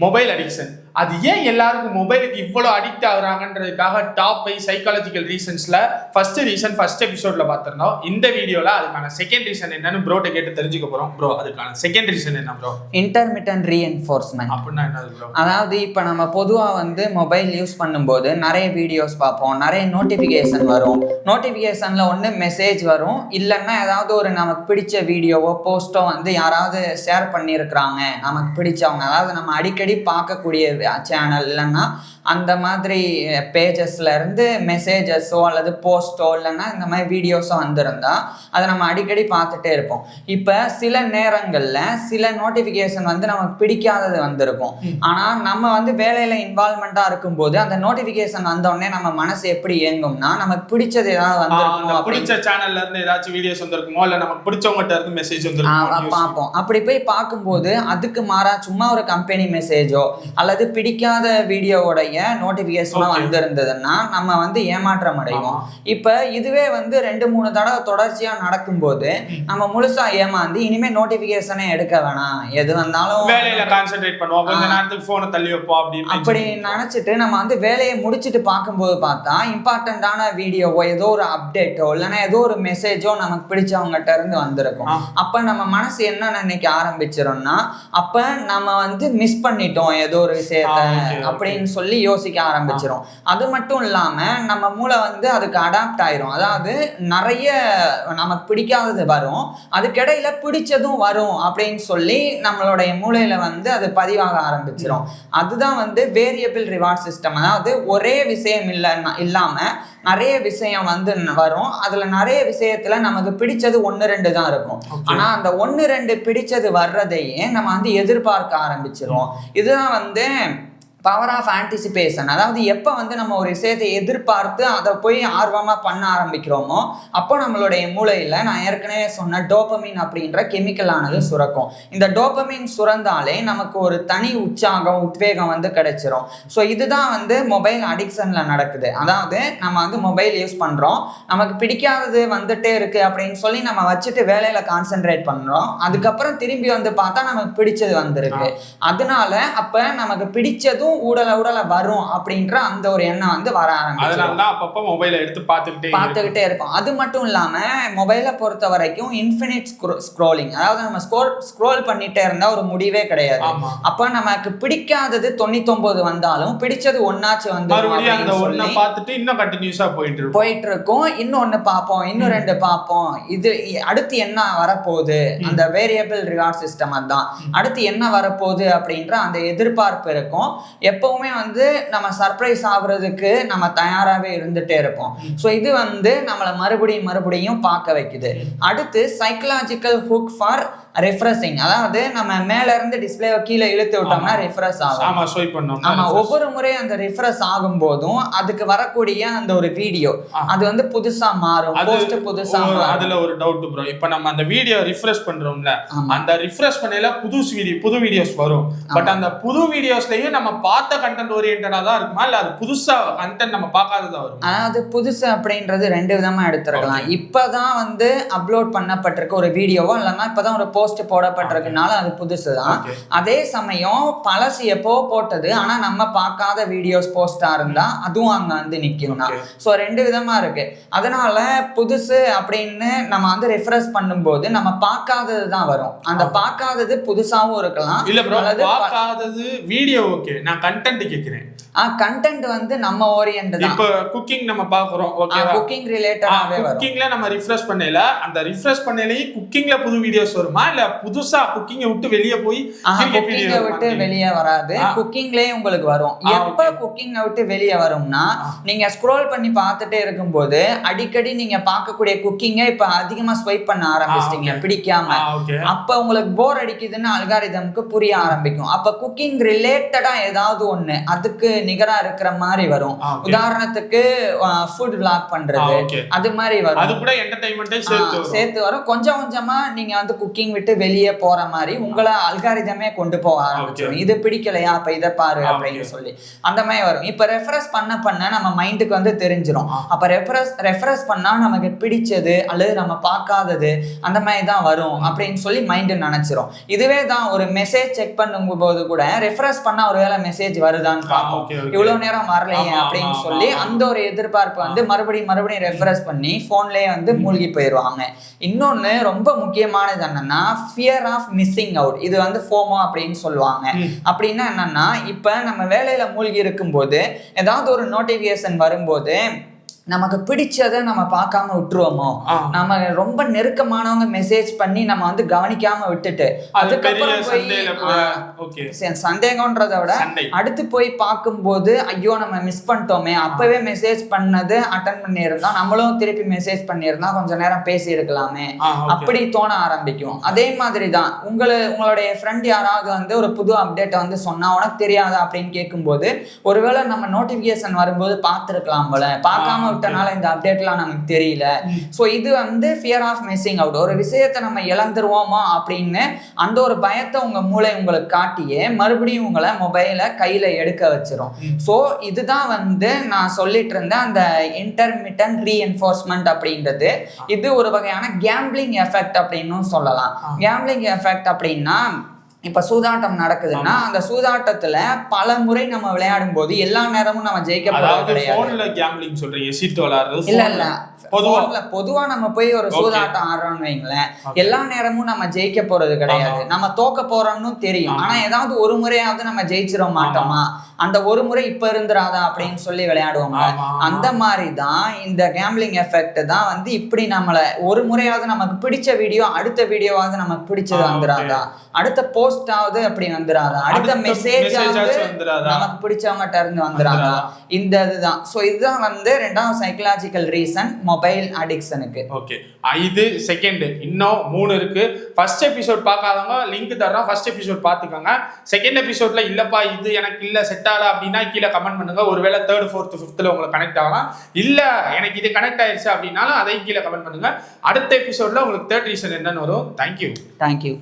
Mobile addiction. அது ஏன் எல்லாருக்கும் மொபைலுக்கு இவ்வளோ அடிக்ட் ஆகுறாங்கன்றதுக்காக டாப் 5 சைக்காலஜிக்கல் ரீசன்ஸ்ல ஃபர்ஸ்ட் எபிசோட்ல பார்த்திருந்தோம். இந்த வீடியோல அதுக்கான செகண்ட் ரீசன் என்னன்னு ப்ரோட்ட கேட்டு தெரிஞ்சுக்க போறோம். ப்ரோ, அதுக்கான செகண்ட் ரீசன் என்ன ப்ரோ? இன்டர்மிட்டன்ட் ரீஎன்ஃபோர்ஸ்மென்ட். அப்படின்னா என்னது ப்ரோ? அதாவது இப்போ நம்ம பொதுவாக மொபைல் யூஸ் பண்ணும்போது நிறைய வீடியோஸ் பார்ப்போம், நிறைய நோட்டிஃபிகேஷன் வரும். நோட்டிஃபிகேஷன்ல ஒன்று மெசேஜ் வரும், இல்லைன்னா ஏதாவது ஒரு நமக்கு பிடிச்ச வீடியோவோ போஸ்ட்டோ யாராவது ஷேர் பண்ணியிருக்கிறாங்க நமக்கு பிடிச்சவங்க, அதாவது நம்ம அடிக்கடி பார்க்கக்கூடிய சேனல் இல்லைன்னா அந்த மாதிரி பேஜஸ்ல இருந்து மெசேஜஸோ அல்லது போஸ்ட்டோ இல்லைன்னா இந்த மாதிரி வீடியோஸோ வந்திருந்தா அதை நம்ம அடிக்கடி பார்த்துட்டே இருப்போம். இப்போ சில நேரங்களில் சில நோட்டிஃபிகேஷன் நமக்கு பிடிக்காதது வந்திருக்கும். ஆனால் நம்ம வேலையில் இன்வால்மெண்ட்டாக இருக்கும்போது அந்த நோட்டிஃபிகேஷன் வந்தோடனே நம்ம மனசு எப்படி இயங்கும்னா நமக்கு பிடிச்சது ஏதாவது வந்திருக்கும், பிடிச்ச சேனல்ல இருந்து ஏதாச்சும் வீடியோஸ் வந்திருக்குமோ இல்லை நமக்கு பிடிச்சவங்ககிட்ட இருந்து மெசேஜ் வந்திருக்கும் பார்ப்போம். அப்படி போய் பார்க்கும்போது அதுக்கு மாறா சும்மா ஒரு கம்பெனி மெசேஜோ அல்லது பிடிக்காத வீடியோவோட நோட்டிபிகேஷன் வந்திருந்ததுன்னா நம்ம ஏமாற்றம் அடைவோம். இப்ப இதுவே 2-3 தடவை தொடர்ச்சியா நடக்கும்போது நம்ம முழுசா ஏமாந்து இனிமே நோட்டிபிகேஷனே எடுக்க வேணாம், எது வந்தாலும் வேலையில கான்சென்ட்ரேட் பண்ணுவோம், கொஞ்ச நேரத்துக்கு போனை தள்ளி வைப்போம் அப்படி நினைச்சிட்டு நம்ம வேலையை முடிச்சுட்டு பார்க்கும்போது பார்த்தா இம்பார்ட்டன்டான வீடியோவோ ஏதோ ஒரு அப்டேட்டோ இல்லைன்னா ஏதோ ஒரு மெசேஜோ நமக்கு பிடிச்சவங்ககிட்ட இருந்து வந்திருக்கும். அப்ப நம்ம மனசு என்ன நினைக்க ஆரம்பிச்சிடும்னா அப்ப நம்ம மிஸ் பண்ணிட்டோம் ஏதோ ஒரு விஷயத்த அப்படின்னு சொல்லி யோசிக்க ஆரம்பிச்சிடும். அது மட்டும் இல்லாம நம்ம மூளை அதுக்கு அடாப்ட் ஆயிரும். அதாவது நிறைய நமக்கு பிடிக்காதது வரும், அதுக்கிடையில பிடிச்சதும் வரும் அப்படின்னு சொல்லி நம்மளுடைய மூளையில அது பதிவாக ஆரம்பிச்சிடும். அதுதான் வேரியபிள் ரிவார்ட் சிஸ்டம். அதாவது ஒரே விஷயம் இல்லாம நிறைய விஷயம் வரும். அதுல நிறைய விஷயத்துல நமக்கு பிடிச்சது 1-2 தான் இருக்கும். ஆனா அந்த 1-2 பிடிச்சது வர்றதையே நம்ம எதிர்பார்க்க ஆரம்பிச்சிரும். இதுதான் பவர் ஆஃப் ஆன்டிசிபேஷன். அதாவது எப்போ நம்ம ஒரு விஷயத்தை எதிர்பார்த்து அதை போய் ஆர்வமாக பண்ண ஆரம்பிக்கிறோமோ அப்போ நம்மளுடைய மூளையில் நான் ஏற்கனவே சொன்ன டோபமின் அப்படின்ற கெமிக்கல் ஆனது சுரக்கும். இந்த டோபமின் சுரந்தாலே நமக்கு ஒரு தனி உற்சாகம் உத்வேகம் கிடைச்சிரும். ஸோ இதுதான் மொபைல் அடிக்ஷனில் நடக்குது. அதாவது நம்ம மொபைல் யூஸ் பண்ணுறோம், நமக்கு பிடிக்காதது வந்துட்டே இருக்கு அப்படின்னு சொல்லி நம்ம வச்சுட்டு வேலையில் கான்சென்ட்ரேட் பண்ணுறோம். அதுக்கப்புறம் திரும்பி பார்த்தா நமக்கு பிடிச்சது வந்திருக்கு. அதனால அப்போ நமக்கு பிடிச்சதும் ஊடல வரும் அப்படின்ற அந்த ஒரு எண்ணம் வர ஆரம்பிச்சிடும். அப்பப்போ மொபைலை எடுத்து பார்த்துக்கிட்டே இருக்கும். அது மட்டும் இல்லாம மொபைலை பொறுத்த வரைக்கும் இன்ஃபினிட் ஸ்க்ரோலிங், அதாவது நம்ம ஸ்க்ரோல் பண்ணிட்டே இருந்தா ஒரு முடிவே கிடையாது. அப்ப நமக்கு பிடிக்காதது 99 வந்தாலும் பிடிச்சது ஒன்னாச்சு பார்த்துட்டு இன்னும் கண்டினியூஸா போயிட்டு இருக்கும். இன்னொன்னு பார்ப்போம், இன்னும் 2 பார்ப்போம், இது அடுத்து என்ன வரப்போகுது, அந்த வேரியபிள் ரிவார்ட் சிஸ்டம் தான் அடுத்து என்ன வரப்போகுது அப்படின்ற அந்த எதிர்பார்ப்பு இருக்கும். எப்பவுமே நம்ம சர்ப்ரைஸ் ஆகுறதுக்கு நம்ம தயாராகவே இருந்துட்டே இருப்போம். ஸோ இது நம்மளை மறுபடியும் பார்க்க வைக்குது. அடுத்து சைக்கலாஜிக்கல் ஹுக் ஃபார் ரெஃப்ரெஷிங். அதாவது நம்ம மேல இருந்து டிஸ்பிளேவை கீழே இழுத்து விட்டோம்னா ரெஃப்ரெஷ் ஆகும். ஆமா, ஒவ்வொரு முறை அந்த ரெஃப்ரெஷ் ஆகும் போதும் அதுக்கு வரக்கூடிய அந்த ஒரு வீடியோ அது புதுசா மாறும், போஸ்ட் புதுசா மாறும். அதுல ஒரு டவுட் ப்ரோ, இப்போ நம்ம அந்த வீடியோ ரிஃப்ரெஷ் பண்றோம்ல, அந்த ரிஃப்ரெஷ் பண்ணல புது வீடியோஸ் வரும். பட் அந்த புது வீடியோஸ்லயும் நம்ம பார்த்த கண்டென்ட் ஓரியன்டா தான் இருக்குமா, இல்ல அது புதுசா கண்டென்ட் நம்ம பார்க்காததா வரும்? அதாவது புதுசு அப்படின்றது 2 விதமா எடுத்துக்கலாம். இப்பதான் அப்லோட் பண்ணப்பட்டிருக்க ஒரு வீடியோவோ இல்லைன்னா இப்பதான் ஒரு போஸ்ட் போடப்பட்டிருக்கனால அது புதுசுதான். அதே சமயம் பழசு எப்போ போட்டது ஆனா நம்ம பார்க்காத வீடியோஸ் போஸ்டா இருந்தா அதுவும் அங்க நிக்கும். சோ 2 விதமா இருக்கு. அதனால புதுசு அப்படின்னு நம்ம ரெஃப்ரெஷ் பண்ணும்போது நம்ம பார்க்காதது தான் வரும். அந்த பார்க்காதது புதுசாவும் இருக்கலாம். இல்ல ப்ரோ, பார்க்காதது வீடியோ ஓகே, நான் கண்டென்ட் கேக்குறேன். கண்டென்ட் நம்ம ஓரியன்ட் தான். இப்போ குக்கிங் நம்ம பாக்குறோம், ஓகேவா? குக்கிங் ரிலேட்டடாவே வரும். குக்கிங்ல நம்ம ரிஃப்ரெஷ் பண்ணல, அந்த ரிஃப்ரெஷ் பண்ணலயே குக்கிங்ல புது வீடியோஸ் வருமா, இல்ல புதுசா குக்கிங்க விட்டு வெளிய போய் குக்கிங்க விட்டு வெளியே வராது, குக்கிங்லயே உங்களுக்கு வரும். எப்ப குக்கிங்க விட்டு வெளியே வரும்னா நீங்க ஸ்க்ரோல் பண்ணி பார்த்துட்டே இருக்கும்போது அடிக்கடி நீங்க பார்க்கக்கூடிய குக்கிங்க இப்ப அதிகமா ஸ்வைப் பண்ண ஆரம்பிச்சிட்டீங்க பிடிக்காம. அப்ப உங்களுக்கு போர் அடிக்குதுன்னு அல்காரிதம்க்கு புரிய ஆரம்பிக்கும். அப்ப குக்கிங் ரிலேட்டடா ஏதாவது ஒண்ணு அதுக்கு நிகரா இருக்கிற மாதிரி வரும். உதாரணத்துக்கு ஃபுட் vlog பண்றது, அது மாதிரி வரும். அது கூட என்டர்டெயின்மென்ட்டை சேர்த்து வரும். கொஞ்சம் கொஞ்சமா நீங்க குக்கிங் விட்டு வெளியே போற மாதிரி உங்களை அல்காரிதமே கொண்டு போக ஆரம்பிச்சிடும். இது பிடிக்கலையா, அப்ப இதை பாரு அப்படின்னு சொல்லி அந்த மாதிரி வரும். இப்ப ரெஃபரன்ஸ் பண்ண நம்ம மைண்டுக்கு வந்து தெரிஞ்சிடும். அப்ப ரெஃபரன்ஸ் பண்ணா நமக்கு பிடிச்சது அல்லது நம்ம பார்க்காதது அந்த மாதிரி தான் வரும் அப்படின்னு சொல்லி மைண்டு நினைச்சிரும். இதுவே தான் ஒரு மெசேஜ் செக் பண்ணும் போது கூட ரெஃபரன்ஸ் பண்ணா ஒருவேளை மெசேஜ் வருதான்னு பார்ப்போம். இவ்வளவு நேரம் வரலையே அப்படின்னு சொல்லி அந்த ஒரு எதிர்பார்ப்பு வந்து மறுபடியும் ரெஃபரன்ஸ் பண்ணி போன்லயே வந்து மூழ்கி போயிடுவாங்க. இன்னொன்னு ரொம்ப முக்கியமானது என்னன்னா ஃபியர் ஆஃப் மிஸ்ஸிங் அவுட். இது வந்து ஃபோமோ அப்படின்னு சொல்லுவாங்க. அப்படின்னா என்னன்னா இப்ப நம்ம வேலையில மூழ்கி இருக்கும் போது ஏதாவது ஒரு நோட்டிபிகேஷன் வரும்போது நமக்கு பிடிச்சதை நம்ம பார்க்காம விட்டுருவோமோ, நம்ம ரொம்ப நெருக்கமானவங்க மெசேஜ் பண்ணி நம்ம வந்து கவனிக்காம விட்டுட்டு அதுக்கப்புறம் போய் சந்தேகம்ன்றத விட அடுத்து போய் பார்க்கும்போது ஐயோ நம்ம மிஸ் பண்ணிட்டோமே, அப்பவே மெசேஜ் பண்ணது அட்டன் பண்ணியிருந்தா நம்மளும் திருப்பி மெசேஜ் பண்ணியிருந்தா கொஞ்ச நேரம் பேசி இருக்கலாமே அப்படி தோண ஆரம்பிக்கும். அதே மாதிரி தான் உங்களுடைய ஃப்ரெண்ட் யாராவது வந்து ஒரு புது அப்டேட்டை வந்து சொன்னா உனக்கு தெரியாதா அப்படின்னு கேட்கும்போது ஒருவேளை நம்ம நோட்டிபிகேஷன் வரும்போது பார்த்துருக்கலாம் போல, பார்க்காம விட்டனால இந்த அப்டேட்லாம் நமக்கு தெரியல. ஸோ இது வந்து ஃபியர் ஆஃப் மிஸ்ஸிங் அவுட். ஒரு விஷயத்தை நம்ம இழந்துருவோமா அப்படின்னு அந்த ஒரு பயத்தை உங்க மூளை உங்களுக்கு காட்டியே மறுபடியும் உங்களை மொபைலை கையில எடுக்க வச்சிரும். ஸோ இதுதான் வந்து நான் சொல்லிட்டு இருந்தேன் அந்த இன்டர்மிட்டன்ட் ரீஎன்ஃபோர்ஸ்மெண்ட் அப்படின்றது. இது ஒரு வகையான கேம்பிளிங் எஃபெக்ட் அப்படின்னு சொல்லலாம். கேம்பிளிங் எஃபெக்ட் அப்படின்னா இப்ப சூதாட்டம் நடக்குதுன்னா அந்த சூதாட்டத்துல பல முறை நம்ம விளையாடும் போது எல்லா நேரமும் நம்ம ஜெயிக்க போறது கிடையாது. இல்ல பொதுவா நம்ம போய் ஒரு சூதாட்டம் ஆடுறோம்னு வைங்களேன், எல்லா நேரமும் நம்ம ஜெயிக்க போறது கிடையாது. நம்ம தோக்க போறோம்னு தெரியும். ஆனா ஏதாவது ஒரு முறையாவது நம்ம ஜெயிச்சிட மாட்டோமா, அந்த ஒரு முறை இப்ப இருந்துராதா அப்படின்னு சொல்லி விளையாடுவாங்க. அந்த மாதிரிதான் இந்த கேம்பிளிங் எஃபெக்ட் தான் வந்து இப்படி நம்மளை ஒரு முறையாவது நமக்கு பிடிச்ச வீடியோ அடுத்த வீடியோவாவது நமக்கு பிடிச்சது வந்துராதா, அடுத்த போஸ்டாவது அப்படி வந்துராதா, அடுத்த மெசேஜாவது நமக்கு பிடிச்சவங்ககிட்ட இருந்து வந்துராதா, இந்த இதுதான். ஸோ இதுதான் வந்து 2வது சைக்கலாஜிக்கல் ரீசன் மொபைல் அடிக்ஷனுக்கு. ஓகே, இது செகண்ட். இன்னும் 3 இருக்கு. ஃபர்ஸ்ட் எபிசோட் பார்க்காதவங்க லிங்க் தர்றோம், ஃபர்ஸ்ட் எபிசோட் பார்த்துக்கோங்க. செகண்ட் எபிசோட்ல இல்லப்பா இது எனக்கு இல்ல செட் ஆகல அப்படின்னா கீழே கமெண்ட் பண்ணுங்க. ஒருவேளை 3rd 4th 5th உங்களுக்கு கனெக்ட் ஆகலாம். இல்ல எனக்கு இது கனெக்ட் ஆயிடுச்சு அப்படின்னாலும் அதையும் கீழே கமெண்ட் பண்ணுங்க. அடுத்த எபிசோட்ல உங்களுக்கு 3rd ரீசன் என்னன்னு வரும். தேங்க்யூ.